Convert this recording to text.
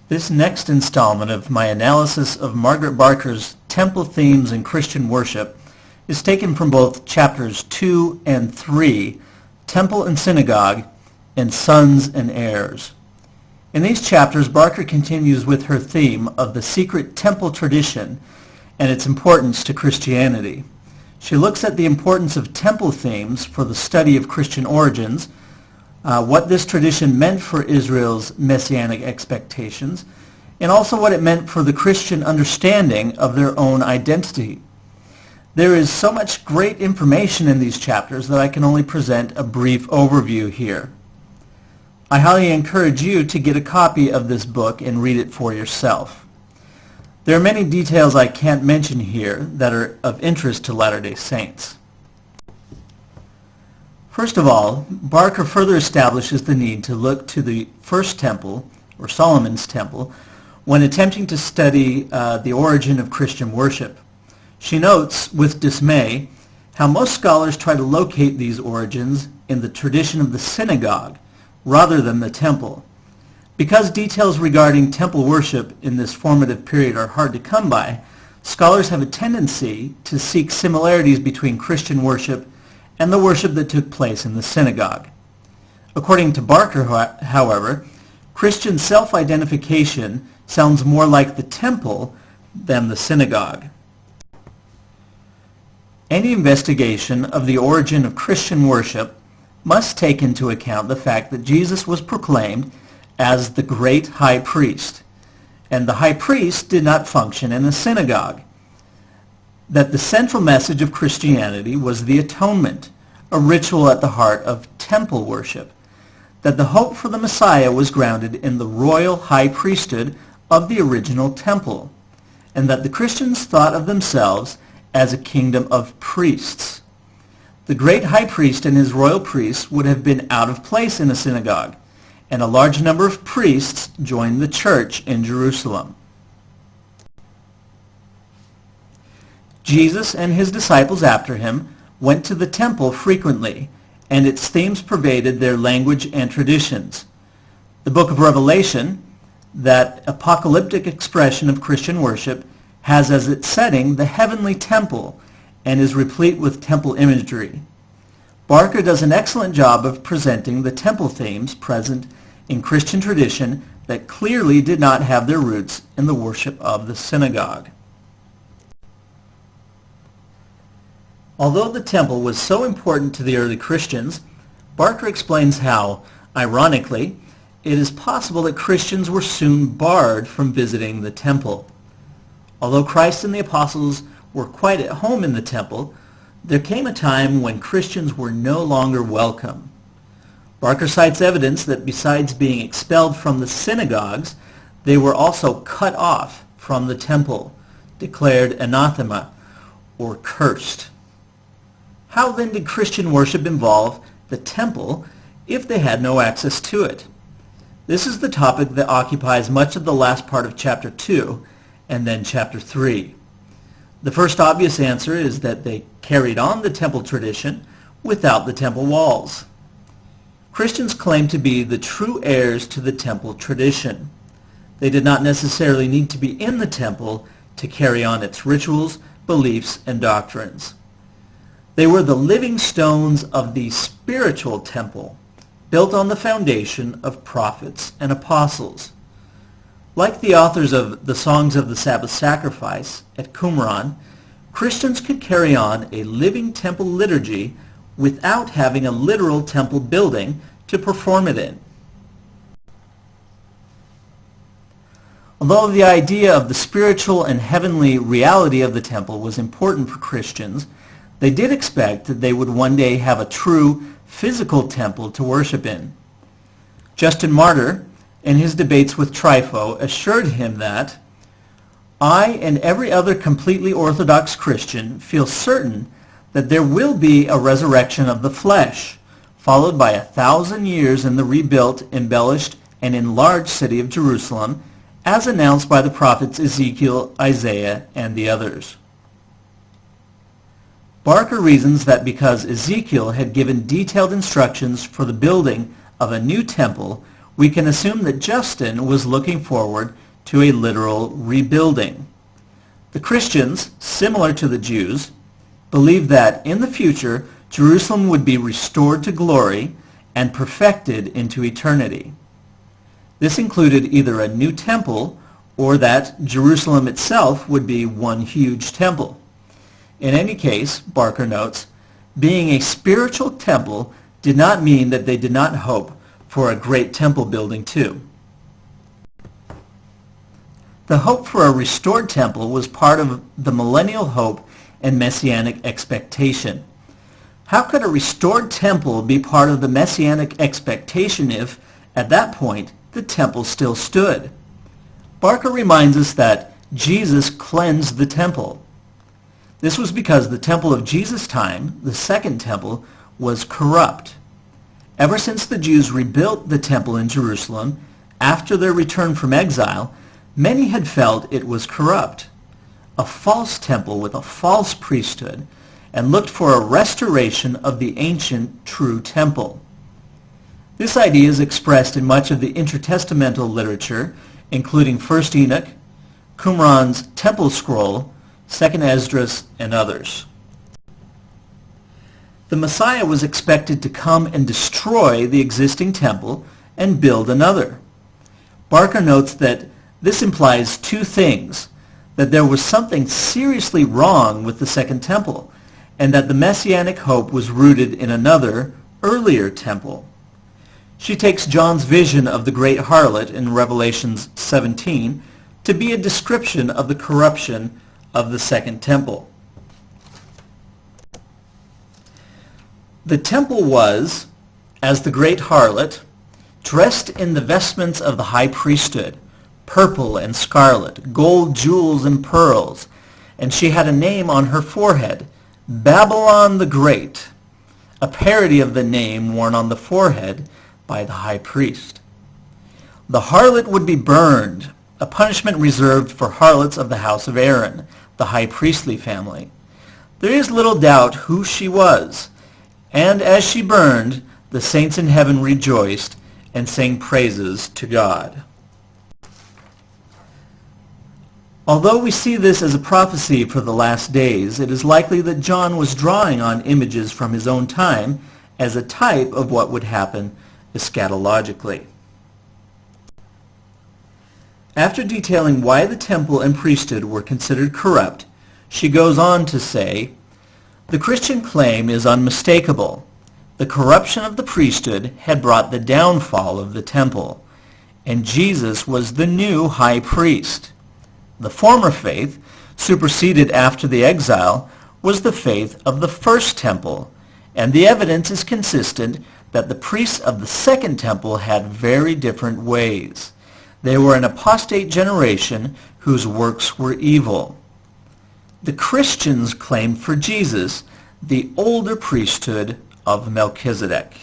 This next installment of my analysis of Margaret Barker's Temple Themes in Christian Worship is taken from both chapters 2 and 3, Temple and Synagogue, and Sons and Heirs. In these chapters, Barker continues with her theme of the secret temple tradition and its importance to Christianity. She looks at the importance of temple themes for the study of Christian origins, what this tradition meant for Israel's messianic expectations, and also what it meant for the Christian understanding of their own identity. There is so much great information in these chapters that I can only present a brief overview here. I highly encourage you to get a copy of this book and read it for yourself. There are many details I can't mention here that are of interest to Latter-day Saints. First of all, Barker further establishes the need to look to the First Temple, or Solomon's Temple, when attempting to study the origin of Christian worship. She notes with dismay how most scholars try to locate these origins in the tradition of the synagogue rather than the temple. Because details regarding temple worship in this formative period are hard to come by, scholars have a tendency to seek similarities between Christian worship and the worship that took place in the synagogue. According to Barker, however, Christian self-identification sounds more like the temple than the synagogue. Any investigation of the origin of Christian worship must take into account the fact that Jesus was proclaimed as the great high priest, and the high priest did not function in a synagogue. That the central message of Christianity was the atonement, a ritual at the heart of temple worship. That the hope for the Messiah was grounded in the royal high priesthood of the original temple, and that the Christians thought of themselves as a kingdom of priests. The great high priest and his royal priests would have been out of place in a synagogue, and a large number of priests joined the church in Jerusalem. Jesus and his disciples after him went to the temple frequently, and its themes pervaded their language and traditions. The book of Revelation, that apocalyptic expression of Christian worship, has as its setting the heavenly temple and is replete with temple imagery. Barker does an excellent job of presenting the temple themes present in Christian tradition that clearly did not have their roots in the worship of the synagogue. Although the temple was so important to the early Christians, Barker explains how, ironically, it is possible that Christians were soon barred from visiting the temple. Although Christ and the apostles were quite at home in the temple, there came a time when Christians were no longer welcome. Barker cites evidence that besides being expelled from the synagogues, they were also cut off from the temple, declared anathema, or cursed. How then did Christian worship involve the temple if they had no access to it? This is the topic that occupies much of the last part of chapter 2 and then chapter 3. The first obvious answer is that they carried on the temple tradition without the temple walls. Christians claim to be the true heirs to the temple tradition. They did not necessarily need to be in the temple to carry on its rituals, beliefs, and doctrines. They were the living stones of the spiritual temple, built on the foundation of prophets and apostles. Like the authors of the Songs of the Sabbath Sacrifice at Qumran, Christians could carry on a living temple liturgy without having a literal temple building to perform it in. Although the idea of the spiritual and heavenly reality of the temple was important for Christians, they did expect that they would one day have a true physical temple to worship in. Justin Martyr, in his debates with Trypho, assured him that, "I and every other completely Orthodox Christian feel certain that there will be a resurrection of the flesh, followed by 1,000 years in the rebuilt, embellished, and enlarged city of Jerusalem, as announced by the prophets Ezekiel, Isaiah, and the others." Barker reasons that because Ezekiel had given detailed instructions for the building of a new temple we can assume that Justin was looking forward to a literal rebuilding. The Christians, similar to the Jews, believed that in the future Jerusalem would be restored to glory and perfected into eternity. This included either a new temple or that Jerusalem itself would be one huge temple. In any case, Barker notes, being a spiritual temple did not mean that they did not hope for a great temple building too. The hope for a restored temple was part of the millennial hope and messianic expectation. How could a restored temple be part of the messianic expectation if, at that point, the temple still stood? Barker reminds us that Jesus cleansed the temple. This was because the temple of Jesus' time, the second temple, was corrupt. Ever since the Jews rebuilt the temple in Jerusalem, after their return from exile, many had felt it was corrupt, a false temple with a false priesthood, and looked for a restoration of the ancient true temple. This idea is expressed in much of the intertestamental literature, including 1 Enoch, Qumran's Temple Scroll, 2 Esdras, and others. The Messiah was expected to come and destroy the existing temple and build another. Barker notes that this implies two things, that there was something seriously wrong with the second temple, and that the messianic hope was rooted in another, earlier temple. She takes John's vision of the great harlot in Revelation 17 to be a description of the corruption of the second temple. The temple was, as the great harlot, dressed in the vestments of the high priesthood, purple and scarlet, gold, jewels, and pearls, and she had a name on her forehead, Babylon the Great, a parody of the name worn on the forehead by the high priest. The harlot would be burned, a punishment reserved for harlots of the house of Aaron, the high priestly family. There is little doubt who she was, and as she burned, the saints in heaven rejoiced and sang praises to God. Although we see this as a prophecy for the last days, it is likely that John was drawing on images from his own time as a type of what would happen eschatologically. After detailing why the temple and priesthood were considered corrupt, she goes on to say, the Christian claim is unmistakable. The corruption of the priesthood had brought the downfall of the temple, and Jesus was the new high priest. The former faith, superseded after the exile, was the faith of the first temple, and the evidence is consistent that the priests of the second temple had very different ways. They were an apostate generation whose works were evil. The Christians claimed for Jesus the older priesthood of Melchizedek.